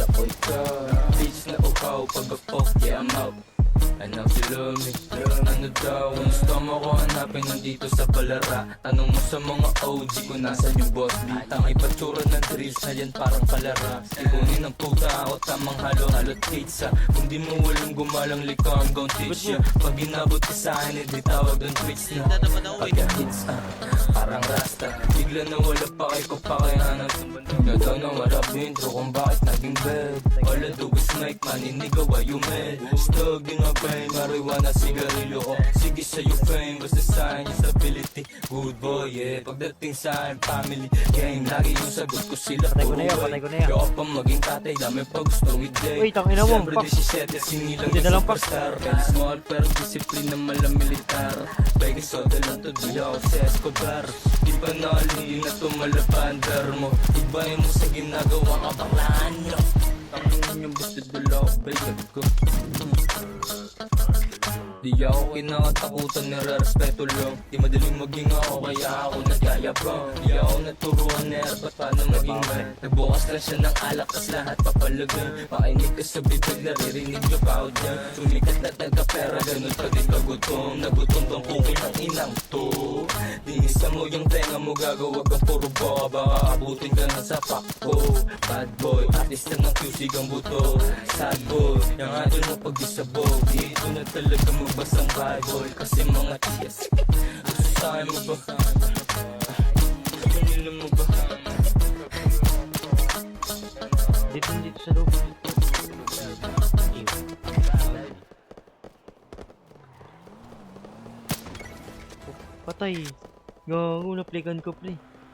ako ikaw. Bitch na uhaw, pag-pop, yeah I'm out. I know you love me. Ano daw, ang gusto mo ko hanapin nandito sa Balara. Tanong mo sa mga OG kung nasan yung boss B. Ang ipatsura ng drills na yan parang palara. Ibunin ng puta ako tamang halo-halo't pizza. Kung di mo walang gumalang liko, I'm gon' teach ya. Pag inabot ka sa akin, edi tawag ang tweets na pagka-hits, parang rasta. Bigla na wala pa kay ko pa kaya hanap. Gagaw na warap intro kung bakit naging bad. All I do is make money, nigga, why you mad? Stug din ang pain, marijuana, sigarilyo ko. Sige sa'yo fame, basta sa'kin yung stability. Good boy, yeah, pagdating sa'kin family game, lagi yung sagot ko sila. Patay ko na yan. Yo pa maging tatay, dami pa gusto with day. Uy, tangina mo, Siyempre pak. 17, singilang Hindi na yung lang, pak. superstar. Kaya small pero disiplina malang militar. Pwede soda lang to, di ako si Escobar. Di ba naalili na tumalabandar mo? Ibahin mo sa ginagawa ka baklaan nyo. Tangin yung basta dala ko, bailag ko. Di ako kinakatakutan, nire-respeto lang. Di madaling maging ako, kaya ako nagyayabang. Di ako naturuan na ba't paano maging man. Nagbukas lang siya ng alak, tas lahat papalagan. Makinig ka sa bibig, naririnig yung bawat yan. Sumikat na taga-pera, ganun pa din kagutom. Nagutom tong kukin ng inang to. Dinisa mo yung tenga mo, gagawag ang puro boka. Baka abutin ka na sa pakko. Bad boy, artista ng QC ang buto. Sad boy, yung idol mo pag disabog. Dito na talaga magbasang Bible. Kasi mga tiyas, susahin mo ba? Kanila mo ba? Dito sa loob. Patay. Gago, naplikan ko pre.